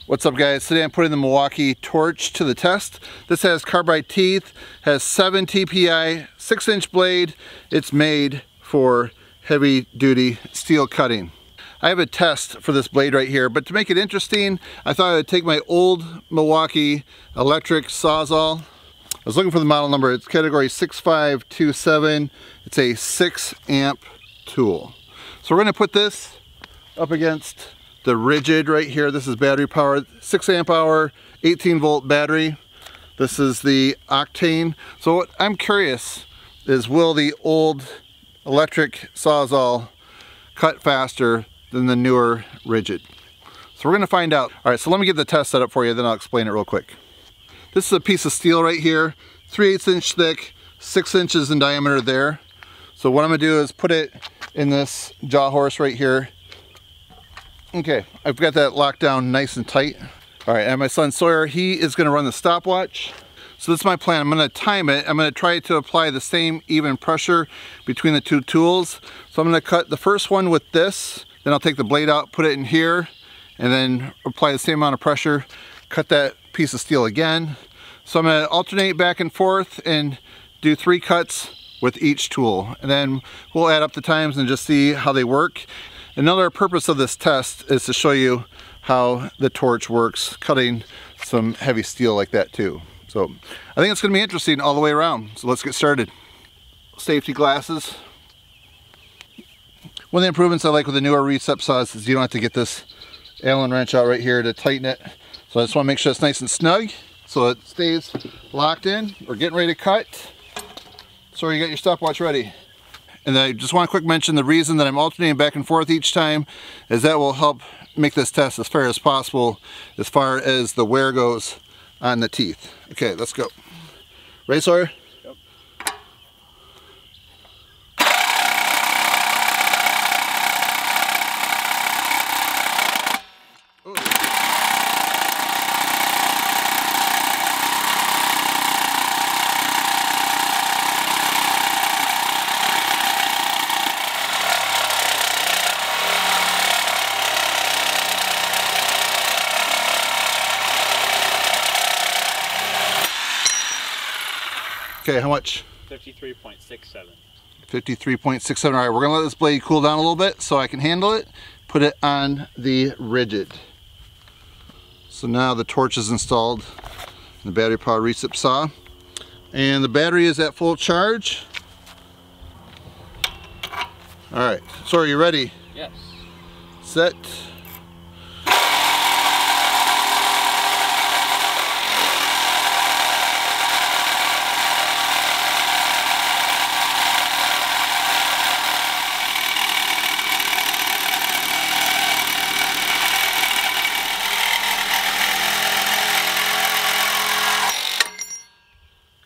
What's up, guys? Today I'm putting the Milwaukee Torch to the test. This has carbide teeth, has 7 TPI, 6-inch blade. It's made for heavy duty steel cutting. I have a test for this blade right here, but to make it interesting, I thought I would take my old Milwaukee electric Sawzall. I was looking for the model number. It's category 6527. It's a 6 amp tool. So we're going to put this up against the rigid right here. This is battery powered, 6 amp hour, 18 volt battery. This is the octane. So what I'm curious is, will the old electric Sawzall cut faster than the newer rigid? So we're gonna find out. All right, so let me get the test set up for you, then I'll explain it real quick. This is a piece of steel right here, 3/8 inch thick, 6 inches in diameter there. So what I'm gonna do is put it in this jaw horse right here. Okay, I've got that locked down nice and tight. All right, and my son Sawyer, he is gonna run the stopwatch. So this is my plan. I'm gonna time it. I'm gonna try to apply the same even pressure between the two tools. So I'm gonna cut the first one with this, then I'll take the blade out, put it in here, and then apply the same amount of pressure, cut that piece of steel again. So I'm gonna alternate back and forth and do 3 cuts with each tool. And then we'll add up the times and just see how they work. Another purpose of this test is to show you how the torch works, cutting some heavy steel like that too. So I think it's going to be interesting all the way around. So let's get started. Safety glasses. One of the improvements I like with the newer RECIP saws is you don't have to get this Allen wrench out right here to tighten it. So I just want to make sure it's nice and snug so it stays locked in. We're getting ready to cut. So you got your stopwatch ready. And I just want to quick mention the reason that I'm alternating back and forth each time is that will help make this test as fair as possible as far as the wear goes on the teeth. Okay, let's go. Ready, Sawyer? Yep. Okay, how much? 53.67. 53.67. All right, we're gonna let this blade cool down a little bit so I can handle it. Put it on the rigid. So now the torch is installed in the battery powered RECIP saw. And the battery is at full charge. All right, so are you ready? Yes. Set.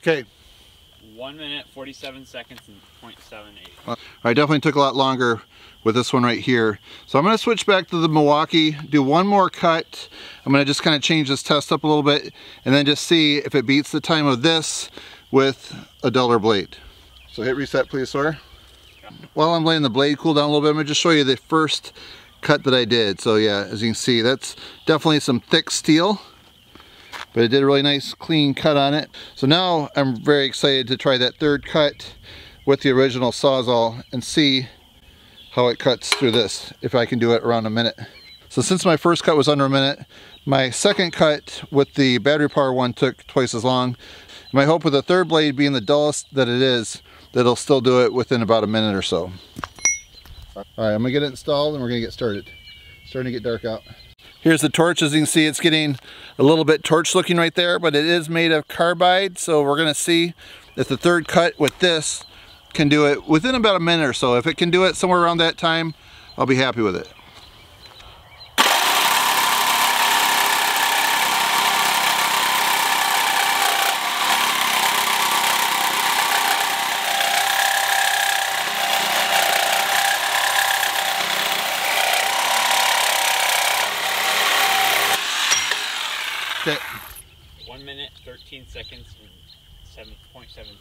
Okay. 1 minute, 47 seconds, and 0.78. I definitely took a lot longer with this one right here. So I'm going to switch back to the Milwaukee, do one more cut. I'm going to just kind of change this test up a little bit and then just see if it beats the time of this with a duller blade. So hit reset, please, Sawyer. While I'm letting the blade cool down a little bit, I'm going to just show you the first cut that I did. So yeah, as you can see, that's definitely some thick steel, but it did a really nice clean cut on it. So now I'm very excited to try that third cut with the original Sawzall and see how it cuts through this, if I can do it around a minute. So since my first cut was under a minute, my second cut with the battery power one took twice as long. My hope with the third blade being the dullest that it is, that it'll still do it within about a minute or so. All right, I'm gonna get it installed and we're gonna get started. It's starting to get dark out. Here's the torch. As you can see, it's getting a little bit torch looking right there, but it is made of carbide. So we're gonna see if the third cut with this can do it within about a minute or so. If it can do it somewhere around that time, I'll be happy with it. Okay. 1 minute, 13 seconds, and 7.73.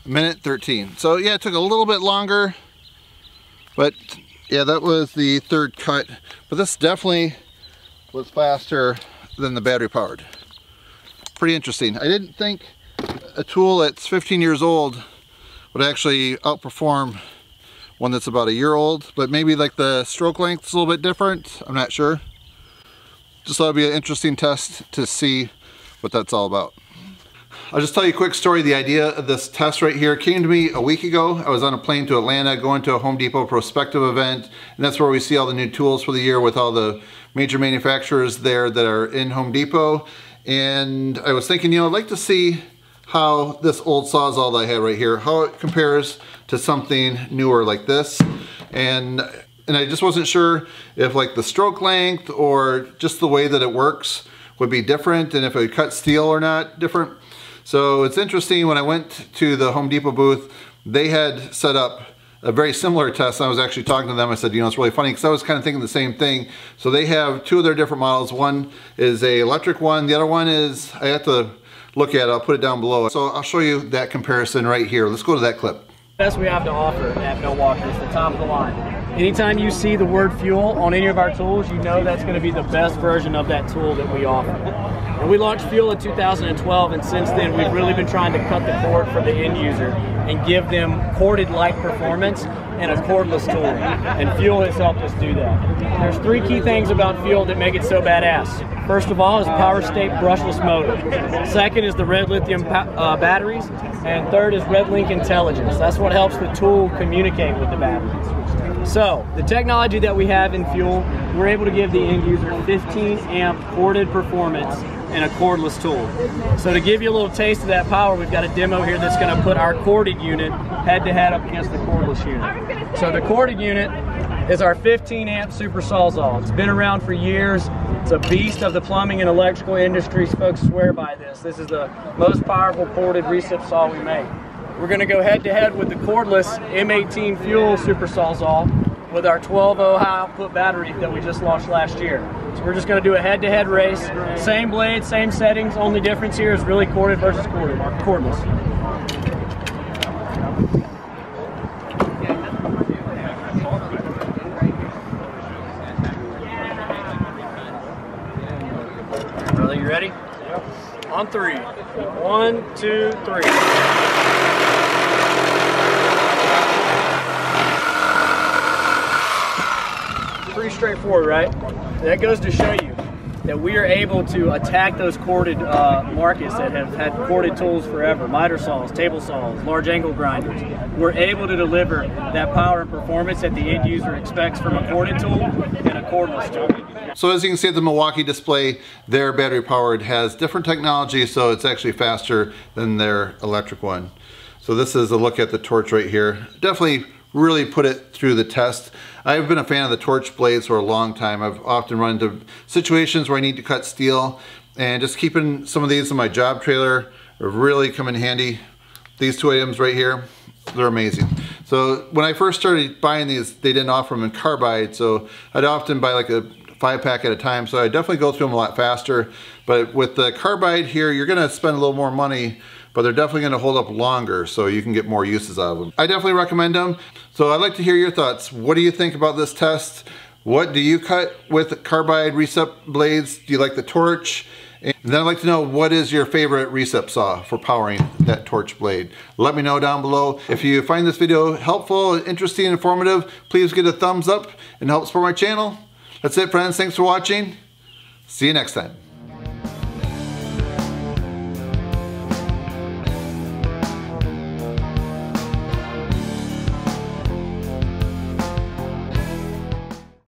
Minute 13. So yeah, it took a little bit longer, but yeah, that was the third cut. But this definitely was faster than the battery powered. Pretty interesting. I didn't think a tool that's 15 years old would actually outperform one that's about a year old, but maybe like the stroke length is a little bit different. I'm not sure. Just thought it'd be an interesting test to see what that's all about. I'll just tell you a quick story. The idea of this test right here came to me a week ago. I was on a plane to Atlanta going to a Home Depot prospective event, and that's where we see all the new tools for the year with all the major manufacturers there that are in Home Depot. And I was thinking, you know, I'd like to see how this old Sawzall that I have right here, how it compares to something newer like this. And I just wasn't sure if like the stroke length or just the way that it works would be different, and if it would cut steel or not different. So it's interesting, when I went to the Home Depot booth, they had set up a very similar test. I was actually talking to them. I said, you know, it's really funny because I was kind of thinking the same thing. So they have two of their different models. One is a electric one. The other one is, I have to look at it. I'll put it down below. So I'll show you that comparison right here. Let's go to that clip. Best we have to offer at Milwaukee is the top of the line. Anytime you see the word fuel on any of our tools, you know that's going to be the best version of that tool that we offer. And we launched fuel in 2012, and since then we've really been trying to cut the cord for the end user and give them corded-like performance and a cordless tool. And fuel has helped us do that. There's three key things about fuel that make it so badass. First of all is Power State brushless motor. Second is the red lithium batteries. And third is Red Link Intelligence. That's what helps the tool communicate with the batteries. So, the technology that we have in fuel, we're able to give the end user 15 amp corded performance in a cordless tool. So to give you a little taste of that power, we've got a demo here that's going to put our corded unit head to head up against the cordless unit. So the corded unit is our 15 amp Super Sawzall. It's been around for years. It's a beast of the plumbing and electrical industries. Folks swear by this. This is the most powerful corded RECIP saw we make. We're going to go head to head with the cordless M18 Fuel Super Sawzall with our 12-0 high output battery that we just launched last year. So we're just going to do a head-to-head race. Same blade, same settings. Only difference here is really corded versus cordless. Brother, you ready? Yep. On three. 1, 2, 3. Pretty straightforward, right? That goes to show you that we are able to attack those corded markets that have had corded tools forever. Miter saws, table saws, large angle grinders. We're able to deliver that power and performance that the end user expects from a corded tool and a cordless tool. So as you can see at the Milwaukee display, their battery powered has different technology, so it's actually faster than their electric one. So this is a look at the Torch right here. Definitely really put it through the test. I've been a fan of the Torch blades for a long time. I've often run into situations where I need to cut steel, and just keeping some of these in my job trailer really come in handy. These two items right here, they're amazing. So when I first started buying these, they didn't offer them in carbide, so I'd often buy like a 5-pack at a time, so I definitely go through them a lot faster. But with the carbide here, you're gonna spend a little more money, but they're definitely gonna hold up longer, so you can get more uses out of them. I definitely recommend them. So I'd like to hear your thoughts. What do you think about this test? What do you cut with carbide RECIP blades? Do you like the Torch? And then I'd like to know, what is your favorite RECIP saw for powering that Torch blade? Let me know down below. If you find this video helpful, interesting, informative, please give it a thumbs up and help support my channel. That's it, friends. Thanks for watching. See you next time.